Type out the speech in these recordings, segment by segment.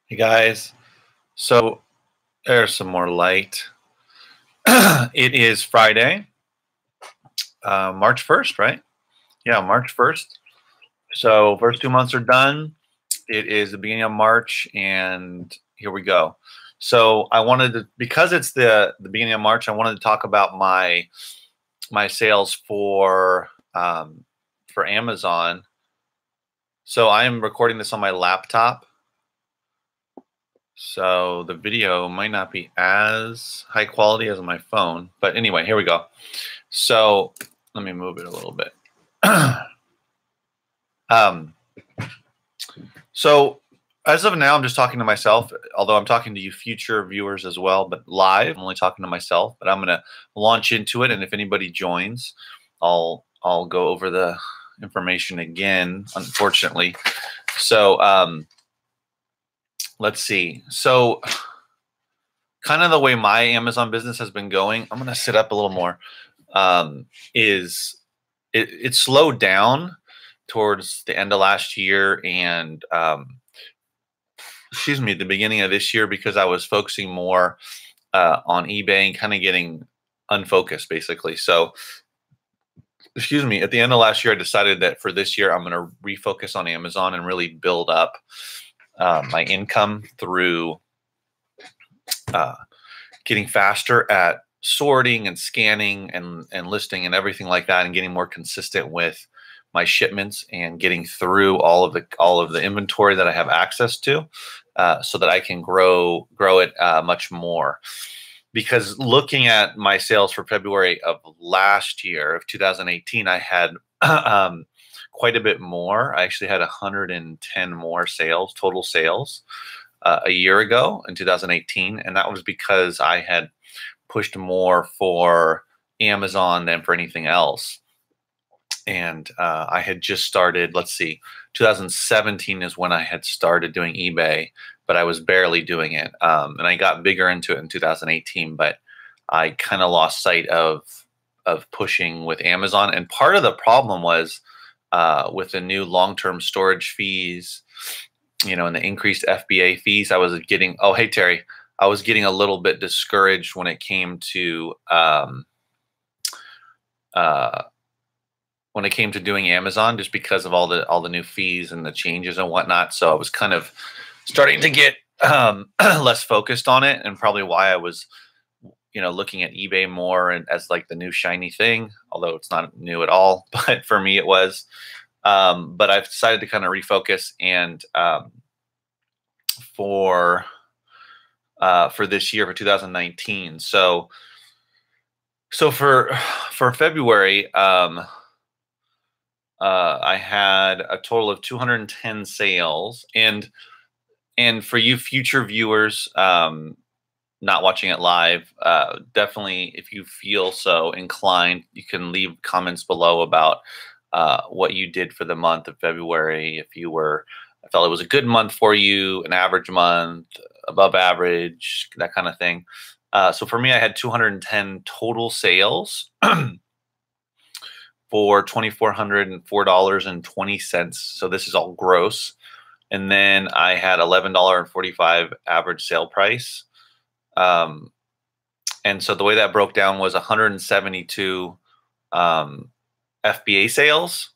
Hey guys, so there's some more light. It is Friday, March 1st, right? Yeah, March 1st. So first 2 months are done. It is the beginning of March, and here we go. So I wanted to, because it's the beginning of March, I wanted to talk about my sales for Amazon. So I am recording this on my laptop. So the video might not be as high quality as on my phone, but anyway, here we go. So let me move it a little bit. um, so as of now, I'm just talking to myself, although I'm talking to you future viewers as well, but live, I'm only talking to myself, but I'm going to launch into it. And if anybody joins, I'll go over the information again, unfortunately. So, let's see. So kind of the way my Amazon business has been going, I'm going to sit up a little more, is it slowed down towards the end of last year and, excuse me, the beginning of this year, because I was focusing more on eBay and kind of getting unfocused basically. So, excuse me, at the end of last year, I decided that for this year, I'm going to refocus on Amazon and really build up my income through getting faster at sorting and scanning and listing and everything like that, and getting more consistent with my shipments and getting through all of the inventory that I have access to, so that I can grow it much more. Because looking at my sales for February of last year, of 2018, I had quite a bit more. I actually had 110 more total sales a year ago in 2018, and that was because I had pushed more for Amazon than for anything else. And I had just started, let's see, 2017 is when I had started doing eBay, but I was barely doing it. And I got bigger into it in 2018, but I kind of lost sight of pushing with Amazon. And part of the problem was with the new long-term storage fees, and the increased FBA fees, I was getting, oh, hey, Terry, I was getting a little bit discouraged when it came to doing Amazon, just because of all the new fees and the changes and whatnot. So I was kind of starting to get less focused on it, and probably why I was, looking at eBay more and as like the new shiny thing, although it's not new at all, but for me it was. But I've decided to kind of refocus, and for this year, for 2019. So for February, I had a total of 210 sales, and for you future viewers, not watching it live, definitely, if you feel so inclined, you can leave comments below about what you did for the month of February. If you felt it was a good month for you, an average month, above average, that kind of thing. So for me, I had 210 total sales for $2,404.20. So this is all gross. And then I had $11.45 average sale price. And so the way that broke down was 172 FBA sales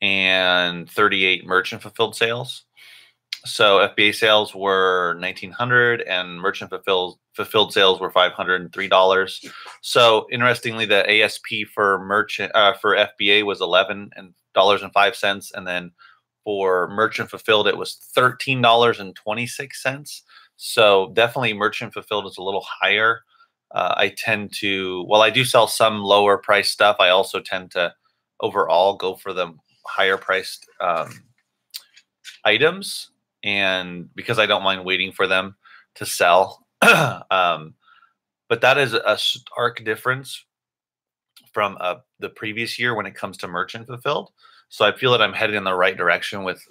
and 38 merchant fulfilled sales. So FBA sales were $1,900 and merchant fulfilled sales were $503. So interestingly, the ASP for FBA was $11.05, and then for merchant fulfilled it was $13.26. So definitely merchant fulfilled is a little higher. I do sell some lower price stuff, I also tend to overall go for the higher priced items, and because I don't mind waiting for them to sell. But that is a stark difference from the previous year when it comes to merchant fulfilled. So I feel that I'm headed in the right direction with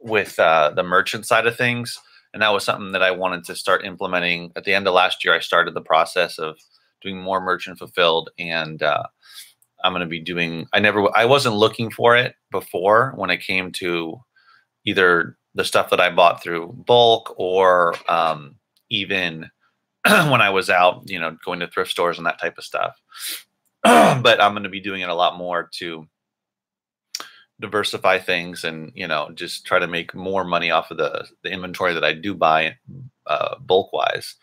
the merchant side of things. And that was something that I wanted to start implementing. At the end of last year, I started the process of doing more merchant fulfilled, and I'm going to be doing, I wasn't looking for it before when it came to either the stuff that I bought through bulk, or even when I was out, going to thrift stores and that type of stuff. But I'm going to be doing it a lot more to diversify things, and just try to make more money off of the inventory that I do buy bulk wise.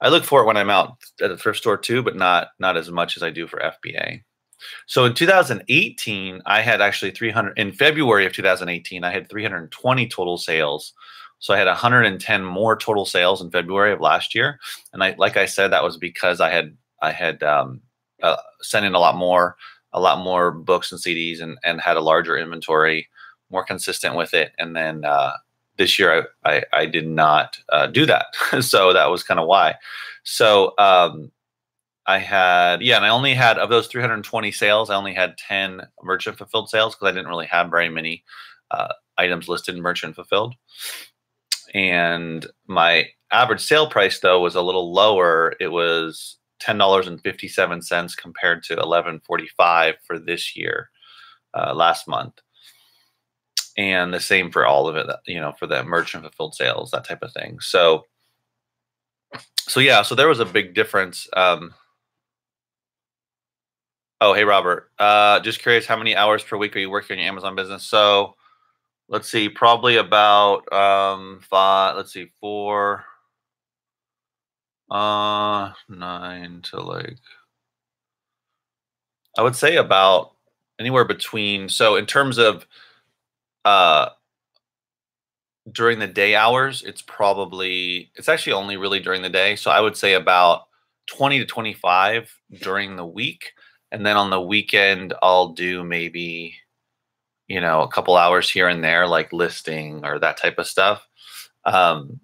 I look for it when I'm out at a thrift store too, but not as much as I do for FBA. So in 2018, I had actually 300. In February of 2018, I had 320 total sales. So I had 110 more total sales in February of last year, and like I said, that was because I had sent in a lot more books and CDs, and had a larger inventory, more consistent with it. And then this year I did not do that, so that was kind of why. So I had, and I only had, of those 320 sales, I only had 10 merchant fulfilled sales, because I didn't really have very many items listed merchant fulfilled. And my average sale price, though, was a little lower. It was $10.57 compared to $11.45 for this year, last month. And the same for all of it, for the merchant fulfilled sales, that type of thing. So yeah, so there was a big difference. Oh, hey, Robert. Just curious, how many hours per week are you working on your Amazon business? So let's see, probably about 4, 9 to I would say about anywhere between. So in terms of during the day hours, it's actually only really during the day. So I would say about 20 to 25 during the week. And then on the weekend, I'll do maybe, a couple hours here and there, like listing or that type of stuff. And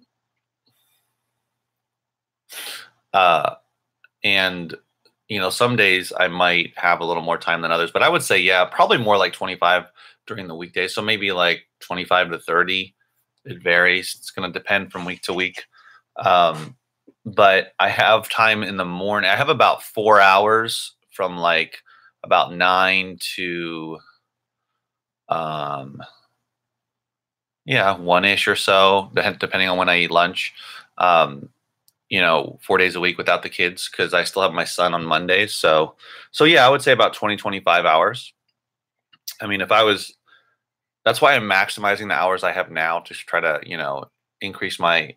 some days I might have a little more time than others, but I would say, yeah, probably more like 25 during the weekdays. So maybe like 25 to 30. It varies. It's going to depend from week to week. But I have time in the morning. I have about 4 hours from like about 9 to 1-ish or so, depending on when I eat lunch. 4 days a week without the kids, because I still have my son on Mondays. So yeah, I would say about 20, 25 hours. I mean, that's why I'm maximizing the hours I have now, to try to, increase my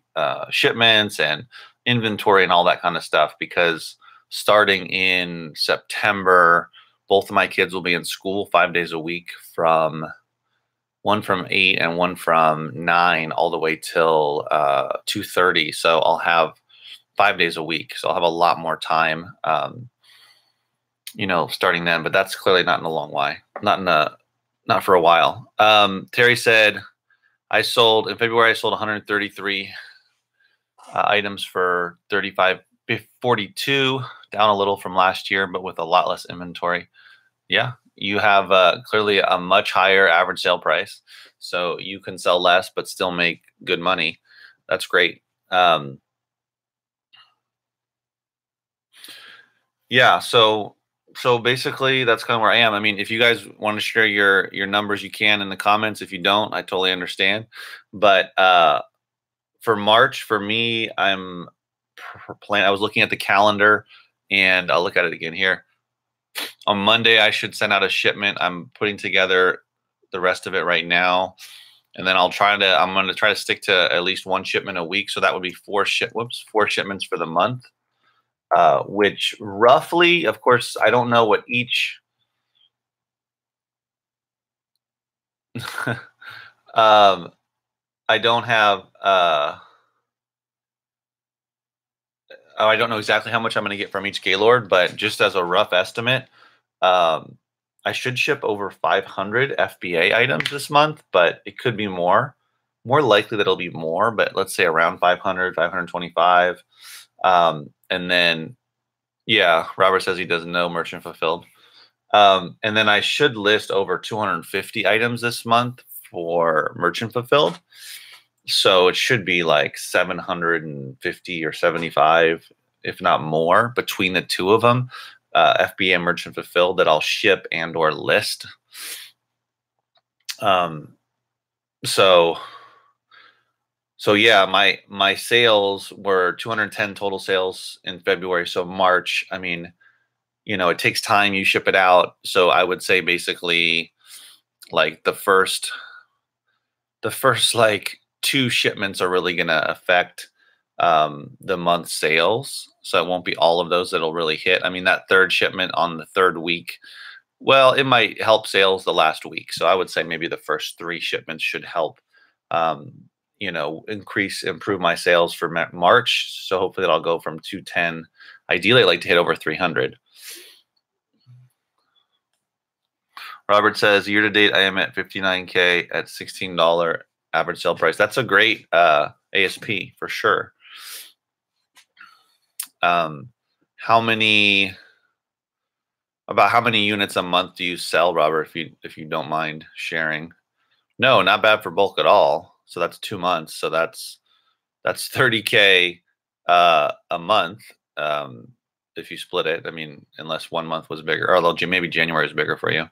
shipments and inventory and all that kind of stuff, because starting in September, both of my kids will be in school 5 days a week, one from 8 and one from 9, all the way till 2:30. So I'll have 5 days a week. So I'll have a lot more time, starting then. But that's clearly not in a long while. Not for a while. Terry said, in February, I sold 133 items for $35.42, down a little from last year, but with a lot less inventory. Yeah, you have clearly a much higher average sale price, so you can sell less but still make good money. That's great. Yeah, so basically that's kind of where I am. I mean, if you guys want to share your numbers, you can in the comments. If you don't, I totally understand. But for March, for me, I was looking at the calendar, and I'll look at it again here. On Monday, I should send out a shipment. I'm putting together the rest of it right now, and then I'm going to try to stick to at least 1 shipment a week. So that would be 4 shipments for the month. Which roughly, of course, I don't know what each. I don't have. I don't know exactly how much I'm going to get from each Gaylord, but just as a rough estimate, I should ship over 500 FBA items this month, but it could be more. More likely that it'll be more, but let's say around 500, 525. And then, yeah, Robert says he doesn't know merchant fulfilled. And then I should list over 250 items this month for merchant fulfilled. So it should be like 750 or 75, if not more, between the two of them, FBA and merchant fulfilled, that I'll ship and or list. So So yeah, my sales were 210 total sales in February. So March, I mean, it takes time, you ship it out. So I would say basically like the first like two shipments are really going to affect the month's sales. So it won't be all of those that'll really hit. I mean, that third shipment on the third week, well, it might help sales the last week. So I would say maybe the first three shipments should help, um, improve my sales for March. So hopefully that'll go from 210. Ideally, I'd like to hit over 300. Robert says, year to date, I am at 59K at $16 average sale price. That's a great ASP for sure. How many units a month do you sell, Robert, if you don't mind sharing? No, not bad for bulk at all. So that's 2 months. So that's 30K a month. If you split it, I mean, unless 1 month was bigger, or although maybe January is bigger for you.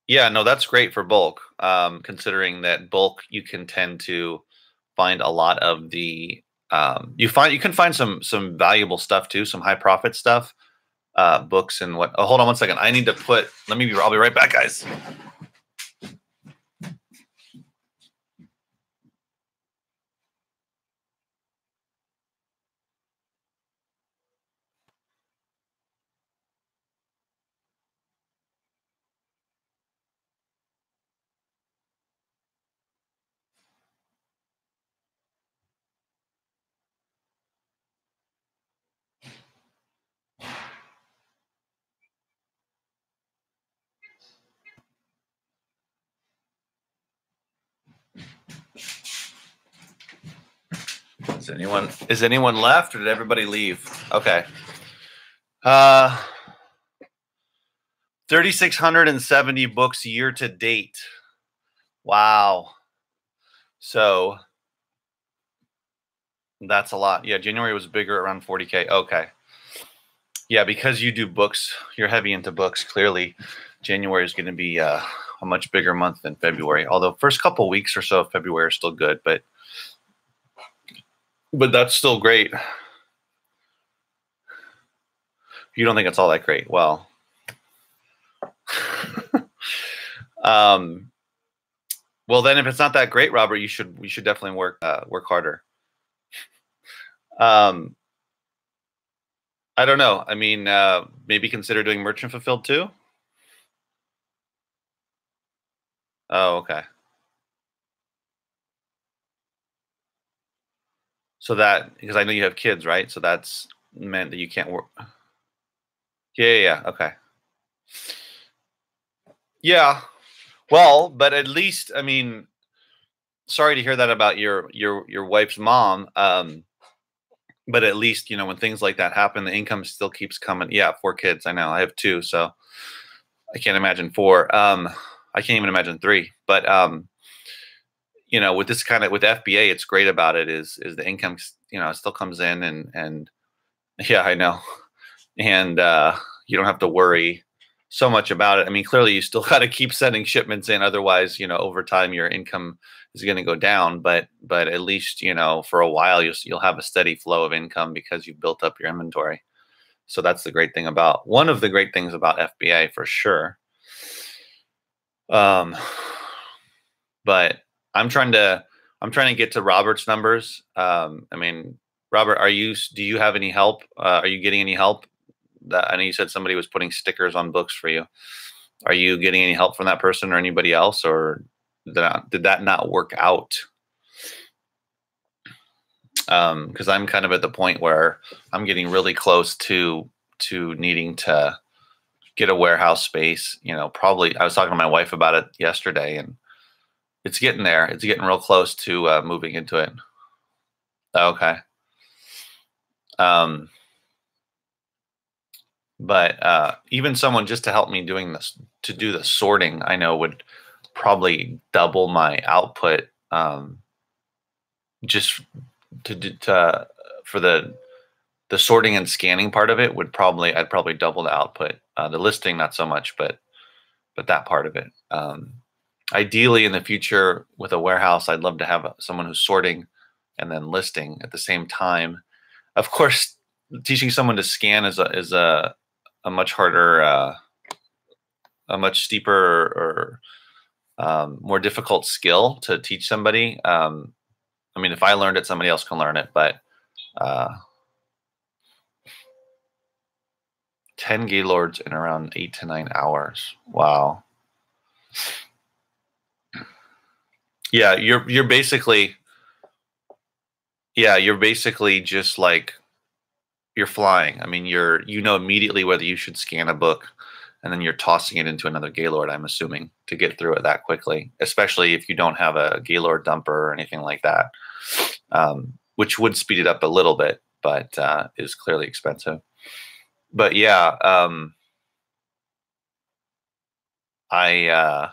Yeah, no, that's great for bulk. Considering that bulk, you can tend to find a lot of the you can find some valuable stuff too, some high profit stuff, books and what. Oh, hold on one second. I'll be right back, guys. Is anyone left, or did everybody leave? Okay. 3,670 books year to date. Wow. So that's a lot. Yeah, January was bigger, around 40K. Okay. Yeah, because you do books, you're heavy into books. Clearly, January is going to be a much bigger month than February. Although first couple weeks or so of February are still good, but that's still great. You don't think it's all that great? Well, well then, if it's not that great, Robert, we should definitely work harder. I don't know. I mean, maybe consider doing merchant fulfilled too. Oh, okay. So that, because I know you have kids, right? So that's meant that you can't work. Yeah. Okay. Yeah. Well, but at least, I mean, sorry to hear that about your wife's mom. But at least, when things like that happen, the income still keeps coming. Yeah, 4 kids. I know. I have 2, so I can't imagine 4. I can't even imagine 3. But with this with FBA, it's great about it is the income, it still comes in, and yeah, I know. And you don't have to worry so much about it. I mean, clearly you still got to keep sending shipments in. Otherwise, over time your income is going to go down, but at least, for a while you'll have a steady flow of income because you've built up your inventory. So that's one of the great things about FBA for sure. But I'm trying to get to Robert's numbers. I mean, Robert, do you have any help? Are you getting any help? I know you said somebody was putting stickers on books for you. Are you getting any help from that person or anybody else, or did that not work out? Because I'm kind of at the point where I'm getting really close to needing to get a warehouse space. Probably I was talking to my wife about it yesterday, and it's getting there. It's getting real close to moving into it. Okay. But even someone just to help me do the sorting, I know would probably double my output. Just for the sorting and scanning part of it I'd probably double the output. The listing, not so much, but but that part of it. Ideally, in the future, with a warehouse, I'd love to have someone who's sorting and then listing at the same time. Of course, teaching someone to scan is a much harder, a much steeper or more difficult skill to teach somebody. I mean, if I learned it, somebody else can learn it, but 10 gaylords in around 8 to 9 hours. Wow. Yeah, you're basically just like you're flying. I mean, you know immediately whether you should scan a book, and then you're tossing it into another gaylord, I'm assuming, to get through it that quickly, especially if you don't have a gaylord dumper or anything like that, which would speed it up a little bit, but is clearly expensive. But yeah, I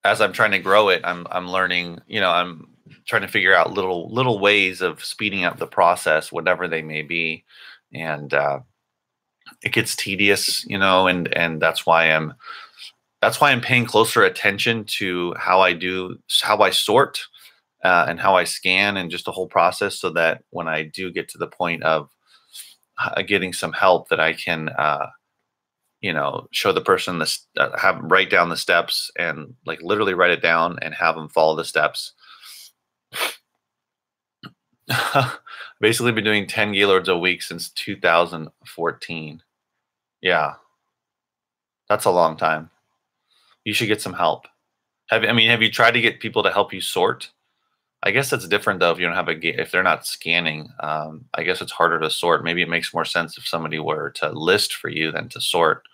as I'm trying to grow it, I'm learning, I'm trying to figure out little ways of speeding up the process, whatever they may be. And it gets tedious, and that's why I'm paying closer attention to how I sort, and how I scan, and just the whole process, so that when I do get to the point of getting some help, that I can show the person this, have them write down the steps, and like literally write it down and have them follow the steps. Basically been doing 10 gaylords a week since 2014. Yeah, that's a long time. You should get some help. Have you tried to get people to help you sort? I guess that's different though if you don't have if they're not scanning. I guess it's harder to sort. Maybe it makes more sense if somebody were to list for you than to sort.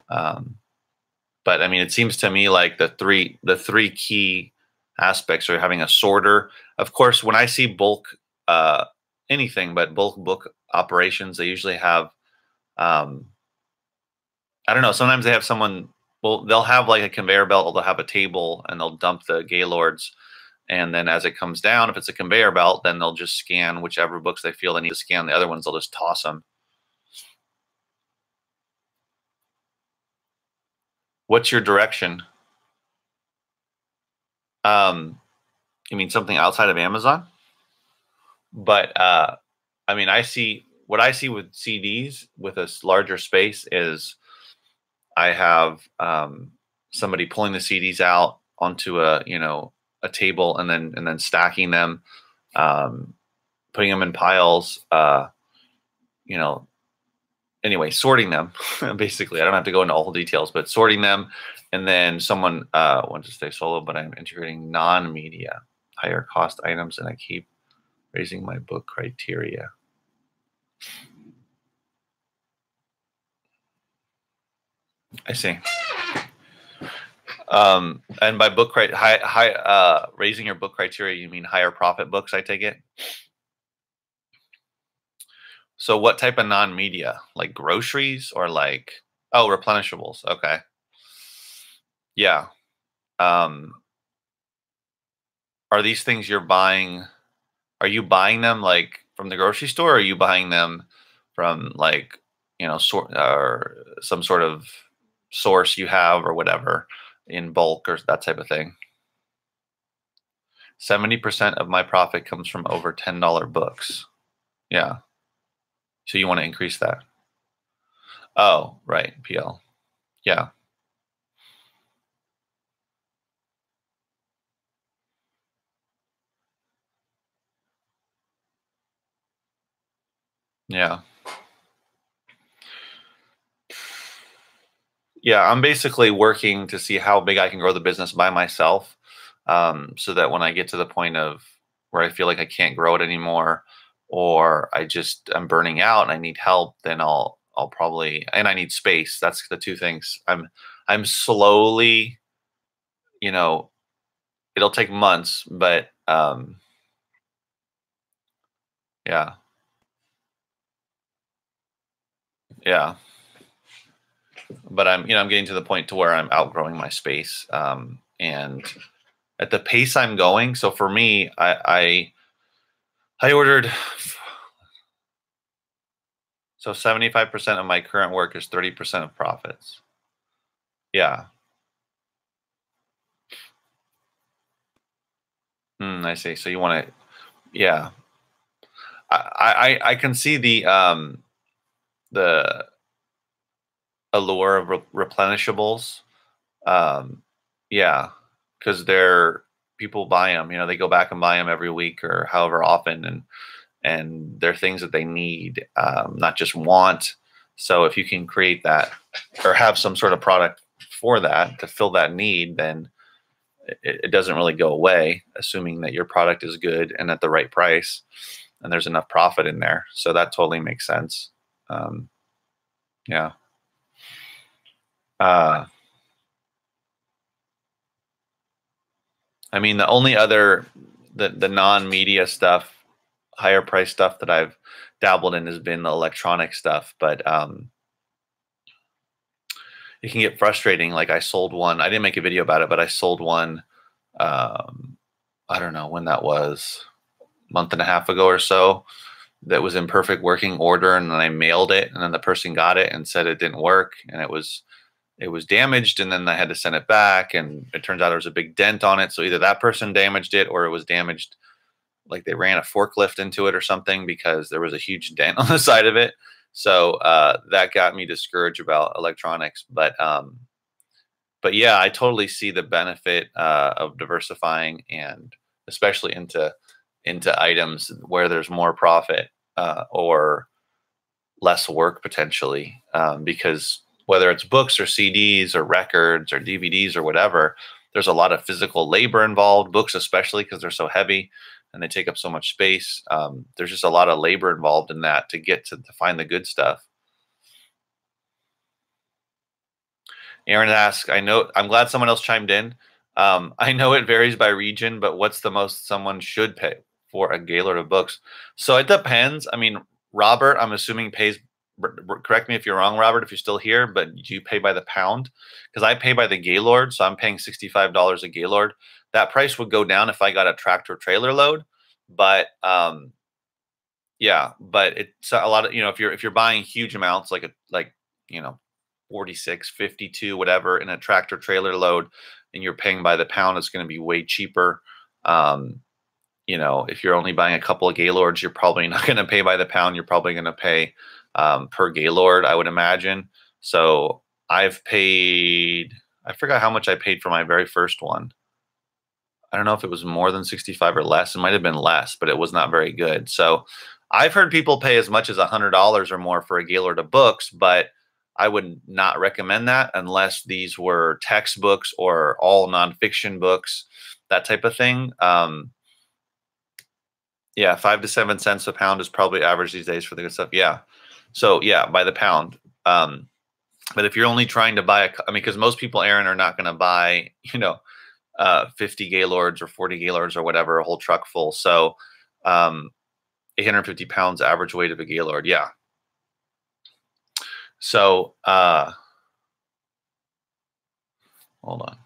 But I mean, it seems to me like the three key aspects are having a sorter. Of course, when I see bulk, anything but bulk book operations, they usually have, I don't know, sometimes they have someone, well, they'll have like a conveyor belt, or they'll have a table, and they'll dump the gaylords. And then as it comes down, if it's a conveyor belt, then they'll just scan whichever books they feel they need to scan. The other ones, they'll just toss them. What's your direction? You mean something outside of Amazon? But I mean, what I see with CDs with a larger space is I have somebody pulling the CDs out onto a table, and then stacking them, putting them in piles, anyway, sorting them. Basically, I don't have to go into all the details, but sorting them, and then someone wants to stay solo, but I'm integrating non-media, higher cost items, and I keep raising my book criteria. I see. And by book raising your book criteria, you mean higher profit books, I take it? So what type of non-media? Like groceries, or like, oh, replenishables. Okay. Yeah. Are these things you're buying? Are you buying them like from the grocery store, or are you buying them from like, or some sort of source you have, or whatever, in bulk, or that type of thing? 70% of my profit comes from over $10 books. Yeah. So you want to increase that? Oh, right. PL. Yeah. Yeah. Yeah. I'm basically working to see how big I can grow the business by myself. So that when I get to the point of where I feel like I can't grow it anymore, or I'm burning out and I need help, then I'll probably, and I need space. That's the two things. I'm slowly, it'll take months, but yeah. Yeah. But I'm getting to the point to where I'm outgrowing my space. And at the pace I'm going, so for me, I ordered So 75% of my current work is 30% of profits. Yeah. I see. So you want to, yeah. I can see the allure of replenishables. Um, yeah, because they're people buy them. You know, they go back and buy them every week or however often, and they're things that they need, not just want. So if you can create that or have some sort of product for that to fill that need, then it doesn't really go away, assuming that your product is good and at the right price and there's enough profit in there. So that totally makes sense. Um, yeah. Uh, I mean, the only other the non-media stuff, higher price stuff that I've dabbled in has been the electronic stuff, but it can get frustrating. Like I sold one. I didn't make a video about it, but I sold one. Um, I don't know when that was, a month and a half ago or so. That was in perfect working order, and then I mailed it, and then the person got it and said it didn't work, and it was damaged, and then I had to send it back, and it turns out there was a big dent on it. So either that person damaged it or it was damaged, like they ran a forklift into it or something, because there was a huge dent on the side of it. So that got me discouraged about electronics. But yeah, I totally see the benefit of diversifying, and especially into items where there's more profit or less work potentially, because whether it's books or CDs or records or DVDs or whatever, there's a lot of physical labor involved. Books, especially because they're so heavy and they take up so much space. There's just a lot of labor involved in that to get to find the good stuff. Aaron asks, I know, I'm glad someone else chimed in. I know it varies by region, but what's the most someone should pay for a Gaylord of books? So it depends. I mean, Robert, I'm assuming pays, correct me if you're wrong, Robert, if you're still here, but do you pay by the pound? Because I pay by the Gaylord, so I'm paying $65 a Gaylord. That price would go down if I got a tractor trailer load, but yeah, but it's a lot of, if you're buying huge amounts, like you know 46, 52, whatever, in a tractor trailer load, and you're paying by the pound, it's going to be way cheaper. Um, if you're only buying a couple of Gaylords, you're probably not going to pay by the pound. You're probably going to pay per Gaylord, I would imagine. So I've paid, I forgot how much I paid for my very first one. I don't know if it was more than 65 or less. It might have been less, but it was not very good. So I've heard people pay as much as $100 or more for a Gaylord of books, but I would not recommend that unless these were textbooks or all nonfiction books, that type of thing. Yeah, 5 to 7 cents a pound is probably average these days for the good stuff. Yeah. So yeah, by the pound. Um, but if you're only trying to buy I mean, because most people, Aaron, are not going to buy, 50 Gaylords or 40 Gaylords or whatever, a whole truck full. So, 850 pounds average weight of a Gaylord. Yeah. So, hold on.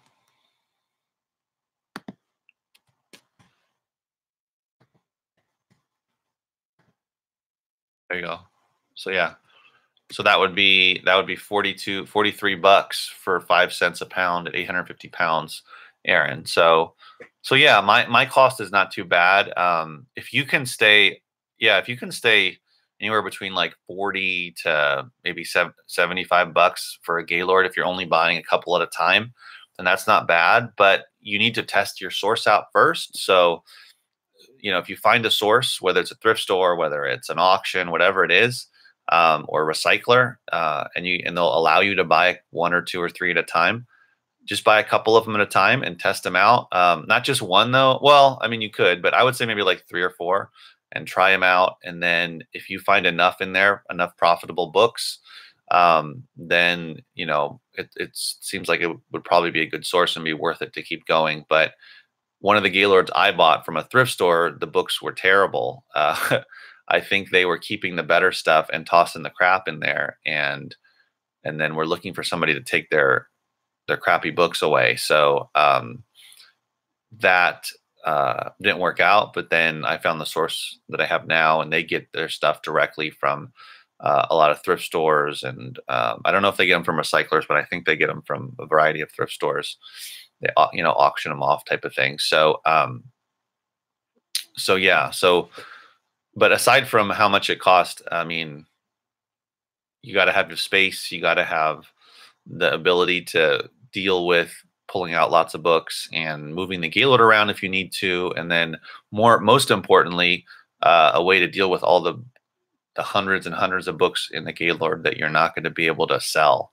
There you go. So yeah. So that would be 43 bucks for 5 cents a pound at 850 pounds, Aaron. So yeah, my cost is not too bad. If you can stay, yeah, if you can stay anywhere between like 40 to maybe 75 bucks for a Gaylord, if you're only buying a couple at a time, then that's not bad. But you need to test your source out first. So if you find a source, whether it's a thrift store, whether it's an auction, whatever it is, or a recycler, and they'll allow you to buy one or two or three at a time. Just buy a couple of them at a time and test them out. Not just one though. Well, I mean, you could, but I would say maybe like three or four and try them out. And then if you find enough in there, enough profitable books, then it seems like it would probably be a good source and be worth it to keep going. But one of the Gaylords I bought from a thrift store, the books were terrible. I think they were keeping the better stuff and tossing the crap in there, and then we're looking for somebody to take their crappy books away. So that didn't work out. But then I found the source that I have now, and they get their stuff directly from a lot of thrift stores, and I don't know if they get them from recyclers, but I think they get them from a variety of thrift stores. They auction them off type of thing. So yeah. But aside from how much it cost, I mean, you got to have your space. You got to have the ability to deal with pulling out lots of books and moving the Gaylord around if you need to, and then most importantly, a way to deal with all the hundreds and hundreds of books in the Gaylord that you're not going to be able to sell.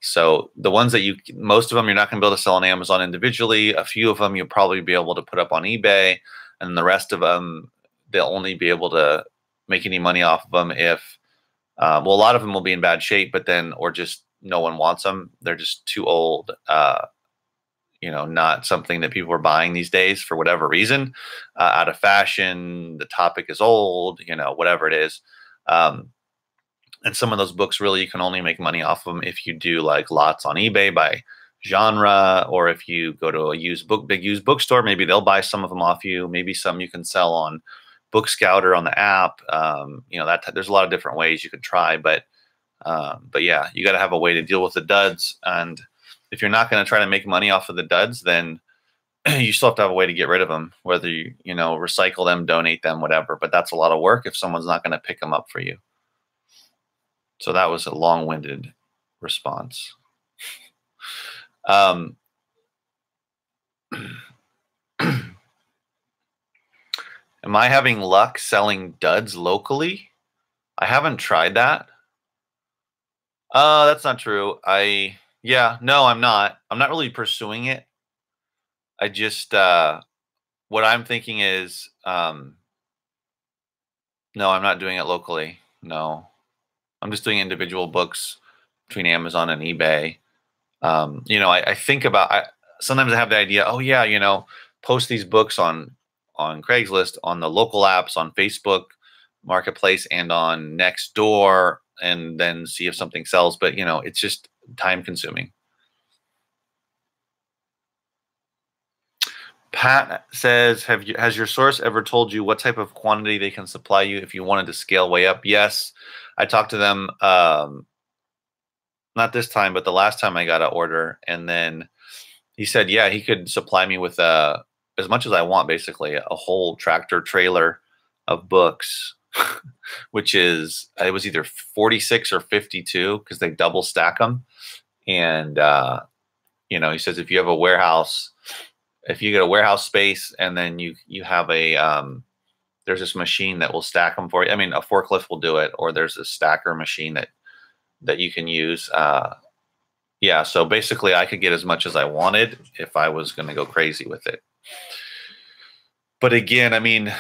So the ones that most of them you're not going to be able to sell on Amazon individually. A few of them you'll probably be able to put up on eBay, and the rest of them they'll only be able to make any money off of them if, well, a lot of them will be in bad shape, but then or just no one wants them. They're just too old. Not something that people are buying these days for whatever reason, out of fashion. The topic is old. Whatever it is. And some of those books really you can only make money off of them if you do like lots on eBay by genre, or if you go to a big used bookstore, maybe they'll buy some of them off you. Maybe some you can sell on Book Scouter on the app. There's a lot of different ways you could try, but yeah, you got to have a way to deal with the duds. And if you're not going to try to make money off of the duds, then you still have to have a way to get rid of them, whether you recycle them, donate them, whatever. But that's a lot of work if someone's not going to pick them up for you. So that was a long-winded response. Am I having luck selling duds locally? I haven't tried that. That's not true. No, I'm not. I'm not really pursuing it. I just, what I'm thinking is, no, I'm not doing it locally. No, I'm just doing individual books between Amazon and eBay. I think about, sometimes I have the idea, oh yeah, post these books on Craigslist, on the local apps, on Facebook Marketplace, and on Nextdoor, and then see if something sells. But it's just time consuming. Pat says, has your source ever told you what type of quantity they can supply you if you wanted to scale way up? Yes, I talked to them, not this time, but the last time I got an order, and then he said, yeah, he could supply me with as much as I want, basically a whole tractor trailer of books, which is, it was either 46 or 52 because they double stack them. And, he says, if you have a warehouse, if you get a warehouse space, and then you have there's this machine that will stack them for you. I mean, a forklift will do it, or there's a stacker machine that you can use. Yeah, so basically I could get as much as I wanted if I was going to go crazy with it. But again, I mean,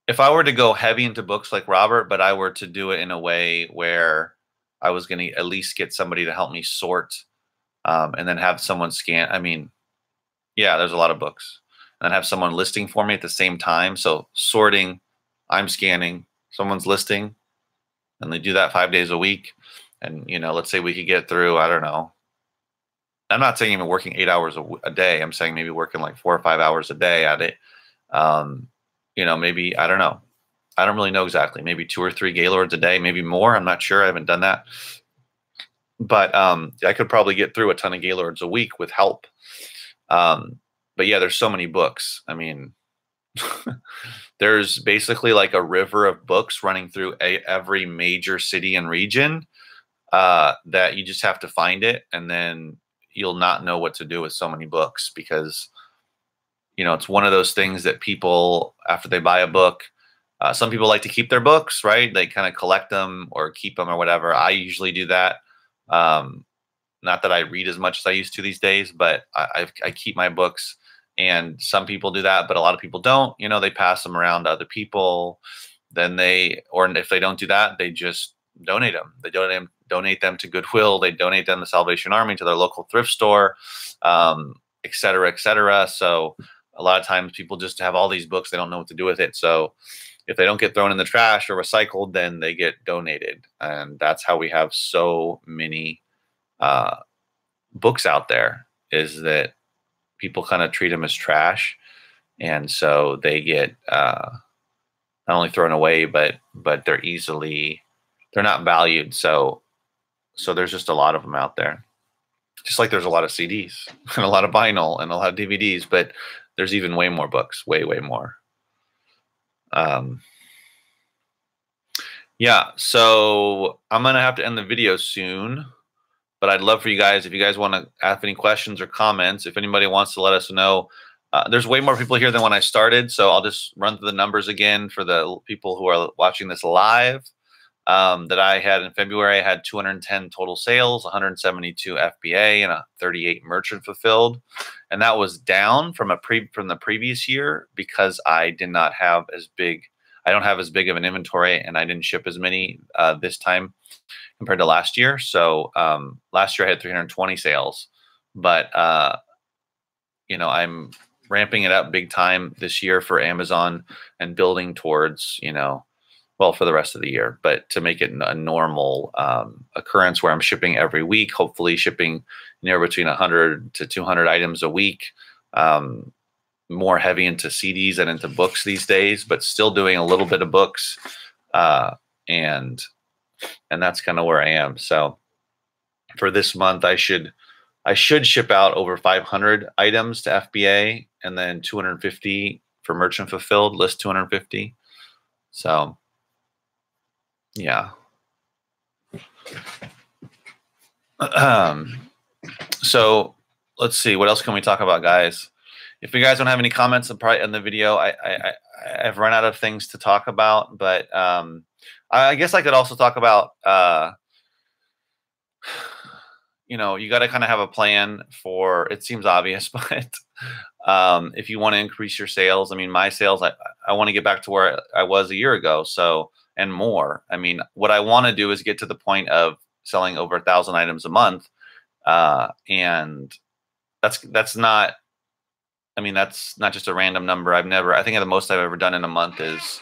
if I were to go heavy into books like Robert, but I were to do it in a way where I was going to at least get somebody to help me sort, and then have someone scan. I mean, yeah, there's a lot of books. And then have someone listing for me at the same time. So sorting, I'm scanning, someone's listing, and they do that 5 days a week. And, let's say we could get through, I don't know. I'm not saying even working 8 hours a day. I'm saying maybe working like 4 or 5 hours a day at it. Maybe, I don't know. I don't really know exactly. Maybe 2 or 3 Gaylords a day, maybe more. I'm not sure. I haven't done that. But I could probably get through a ton of Gaylords a week with help. But yeah, there's so many books. I mean, there's basically like a river of books running through every major city and region, that you just have to find it, and then you'll not know what to do with so many books, because it's one of those things that people, after they buy a book, some people like to keep their books, right? They kind of collect them or keep them or whatever. I usually do that. Not that I read as much as I used to these days, but I keep my books. And some people do that, but a lot of people don't. They pass them around to other people. Then or if they don't do that, they just donate them. They donate them to Goodwill. They donate them to Salvation Army, to their local thrift store, et cetera, et cetera. So a lot of times people just have all these books. They don't know what to do with it. So if they don't get thrown in the trash or recycled, then they get donated. And that's how we have so many books out there, is that people kind of treat them as trash. And so they get not only thrown away, but they're not valued. So there's just a lot of them out there. Just like there's a lot of CDs and a lot of vinyl and a lot of DVDs, but there's even way more books, way more. Yeah, so I'm gonna have to end the video soon, but I'd love for you guys, if you guys want to have any questions or comments, if anybody wants to let us know. There's way more people here than when I started, so I'll just run through the numbers again for the people who are watching this live. That I had in February, I had 210 total sales, 172 FBA, and 38 merchant fulfilled, and that was down from the previous year because I did not have as big. I don't have as big of an inventory, and I didn't ship as many this time compared to last year. So last year I had 320 sales, but you know, I'm ramping it up big time this year for Amazon and building towards, you know, well, for the rest of the year, but to make it a normal occurrence where I'm shipping every week, hopefully shipping near between 100 to 200 items a week, more heavy into CDs and into books these days, but still doing a little bit of books. And that's kind of where I am. So for this month, I should ship out over 500 items to FBA and then 250 for merchant fulfilled, list 250. So yeah. So let's see, what else can we talk about, guys? If you guys don't have any comments, I'll probably end the video. I've run out of things to talk about, but I guess I could also talk about, you know, you got to kind of have a plan for, it seems obvious, but if you want to increase your sales, I mean, my sales, I want to get back to where I was a year ago. So, and more. I mean, what I want to do is get to the point of selling over 1,000 items a month. And that's not, I mean, that's not just a random number. I think the most I've ever done in a month is,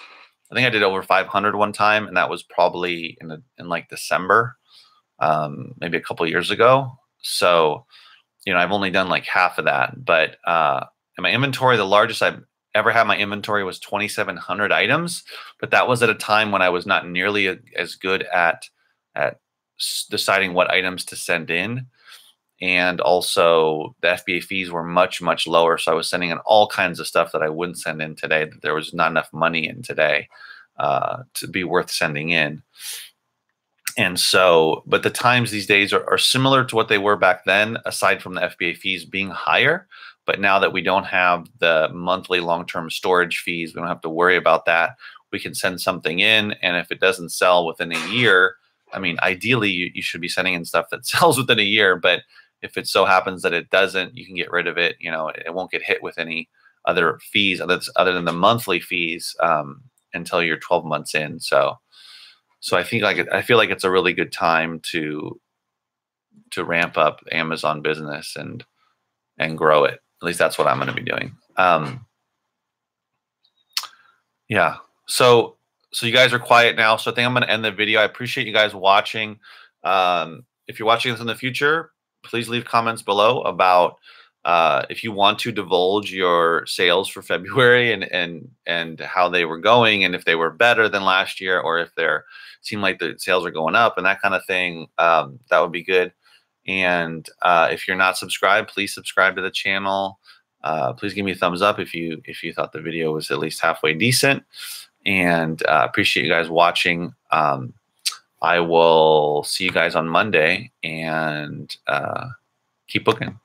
I think I did over 500 one time, and that was probably in like December, maybe a couple years ago. So, you know, I've only done like half of that, but in my inventory, the largest I've ever had my inventory was 2,700 items, but that was at a time when I was not nearly as good at deciding what items to send in. And also the FBA fees were much lower. So I was sending in all kinds of stuff that I wouldn't send in today, that there was not enough money in today to be worth sending in. And so, but the times these days are similar to what they were back then, aside from the FBA fees being higher. But now that we don't have the monthly long-term storage fees, we don't have to worry about that. We can send something in, and if it doesn't sell within a year, I mean, ideally you should be sending in stuff that sells within a year, but if it so happens that it doesn't, you can get rid of it. You know, it won't get hit with any other fees other than the monthly fees until you're 12 months in. So I feel like it's a really good time to ramp up Amazon business and grow it. At least that's what I'm going to be doing. Yeah. So you guys are quiet now. So I think I'm going to end the video. I appreciate you guys watching. If you're watching this in the future, please leave comments below about if you want to divulge your sales for February and how they were going, and if they were better than last year, or if they seem like the sales are going up and that kind of thing. That would be good. And if you're not subscribed, please subscribe to the channel. Please give me a thumbs up if you thought the video was at least halfway decent. And appreciate you guys watching. I will see you guys on Monday, and keep booking.